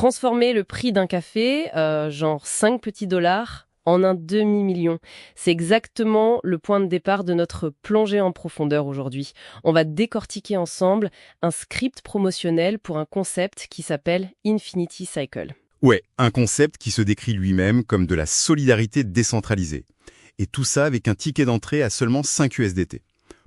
transformer le prix d'un café, genre 5 petits dollars, en un demi-million. C'est exactement le point de départ de notre plongée en profondeur aujourd'hui. On va décortiquer ensemble un script promotionnel pour un concept qui s'appelle Infinity Cycle. Ouais, un concept qui se décrit lui-même comme de la solidarité décentralisée. Et tout ça avec un ticket d'entrée à seulement 5 USDT.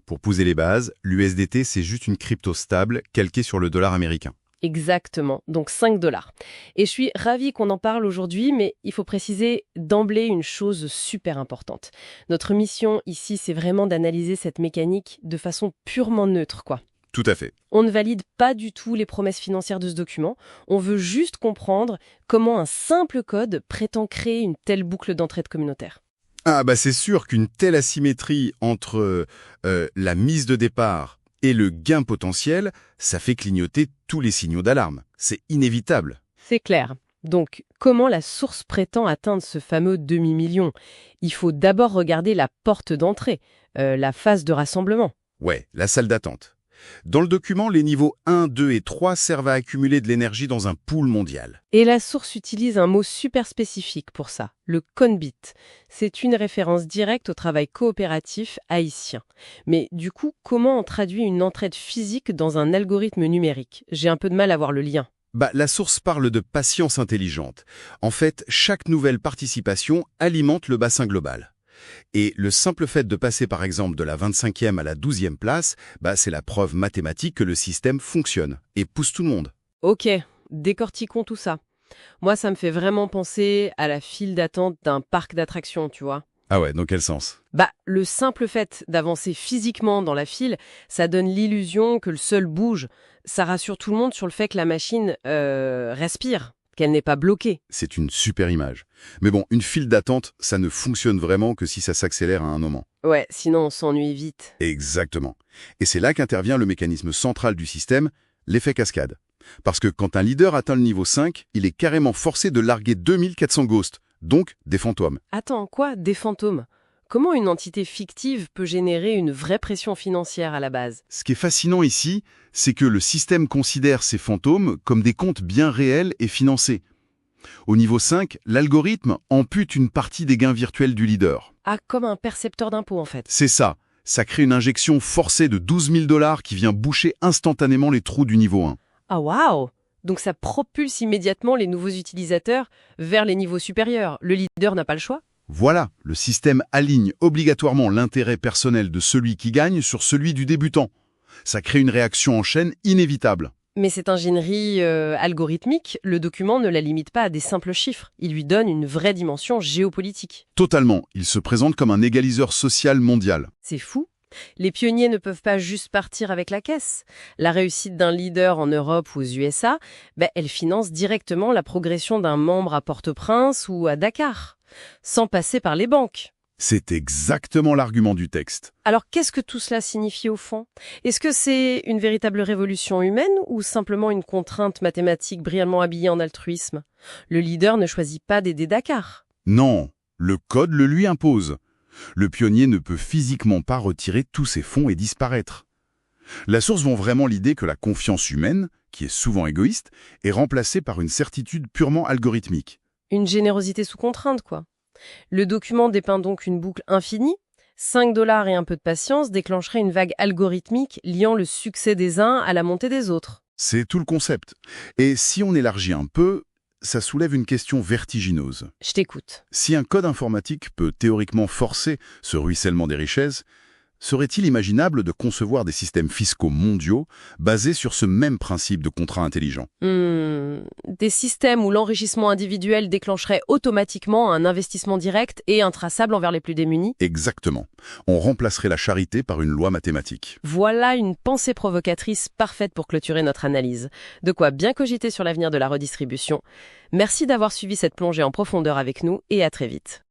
Pour poser les bases, l'USDT c'est juste une crypto stable calquée sur le dollar américain. Exactement, donc 5 dollars. Et je suis ravie qu'on en parle aujourd'hui, mais il faut préciser d'emblée une chose super importante. Notre mission ici, c'est vraiment d'analyser cette mécanique de façon purement neutre, quoi. Tout à fait. On ne valide pas du tout les promesses financières de ce document, on veut juste comprendre comment un simple code prétend créer une telle boucle d'entraide communautaire. Ah bah c'est sûr qu'une telle asymétrie entre la mise de départ et le gain potentiel, ça fait clignoter tous les signaux d'alarme. C'est inévitable. C'est clair. Donc, comment la source prétend atteindre ce fameux demi-million? Il faut d'abord regarder la porte d'entrée, la phase de rassemblement. Ouais, la salle d'attente. Dans le document, les niveaux 1, 2 et 3 servent à accumuler de l'énergie dans un pool mondial. Et la source utilise un mot super spécifique pour ça, le Conbit. C'est une référence directe au travail coopératif haïtien. Mais du coup, comment on traduit une entraide physique dans un algorithme numérique? J'ai un peu de mal à voir le lien. La source parle de patience intelligente. En fait, chaque nouvelle participation alimente le bassin global. Et le simple fait de passer par exemple de la 25e à la 12e place, c'est la preuve mathématique que le système fonctionne et pousse tout le monde. Ok, décortiquons tout ça. Moi, ça me fait vraiment penser à la file d'attente d'un parc d'attractions, tu vois. Ah ouais, dans quel sens? Le simple fait d'avancer physiquement dans la file, ça donne l'illusion que le sol bouge. Ça rassure tout le monde sur le fait que la machine respire, qu'elle n'est pas bloquée. C'est une super image. Mais bon, une file d'attente, ça ne fonctionne vraiment que si ça s'accélère à un moment. Ouais, sinon on s'ennuie vite. Exactement. Et c'est là qu'intervient le mécanisme central du système, l'effet cascade. Parce que quand un leader atteint le niveau 5, il est carrément forcé de larguer 2400 ghosts, donc des fantômes. Attends, quoi? Des fantômes? Comment une entité fictive peut générer une vraie pression financière à la base? Ce qui est fascinant ici, c'est que le système considère ces fantômes comme des comptes bien réels et financés. Au niveau 5, l'algorithme ampute une partie des gains virtuels du leader. Ah, comme un percepteur d'impôts en fait. C'est ça. Ça crée une injection forcée de 12 000 $ qui vient boucher instantanément les trous du niveau 1. Ah waouh! Donc ça propulse immédiatement les nouveaux utilisateurs vers les niveaux supérieurs. Le leader n'a pas le choix? Voilà, le système aligne obligatoirement l'intérêt personnel de celui qui gagne sur celui du débutant. Ça crée une réaction en chaîne inévitable. Mais cette ingénierie algorithmique, le document ne la limite pas à des simples chiffres. Il lui donne une vraie dimension géopolitique. Totalement, il se présente comme un égaliseur social mondial. C'est fou. Les pionniers ne peuvent pas juste partir avec la caisse. La réussite d'un leader en Europe ou aux USA, elle finance directement la progression d'un membre à Port-au-Prince ou à Dakar, sans passer par les banques. C'est exactement l'argument du texte. Alors qu'est-ce que tout cela signifie au fond? Est-ce que c'est une véritable révolution humaine ou simplement une contrainte mathématique brillamment habillée en altruisme? Le leader ne choisit pas d'aider Dakar. Non, le code le lui impose. Le pionnier ne peut physiquement pas retirer tous ses fonds et disparaître. La source vend vraiment l'idée que la confiance humaine, qui est souvent égoïste, est remplacée par une certitude purement algorithmique. Une générosité sous contrainte, quoi. Le document dépeint donc une boucle infinie. 5 dollars et un peu de patience déclencherait une vague algorithmique liant le succès des uns à la montée des autres. C'est tout le concept. Et si on élargit un peu, ça soulève une question vertigineuse. Je t'écoute. Si un code informatique peut théoriquement forcer ce ruissellement des richesses, serait-il imaginable de concevoir des systèmes fiscaux mondiaux basés sur ce même principe de contrat intelligent? Des systèmes où l'enrichissement individuel déclencherait automatiquement un investissement direct et intraçable envers les plus démunis? Exactement. On remplacerait la charité par une loi mathématique. Voilà une pensée provocatrice parfaite pour clôturer notre analyse. De quoi bien cogiter sur l'avenir de la redistribution. Merci d'avoir suivi cette plongée en profondeur avec nous et à très vite.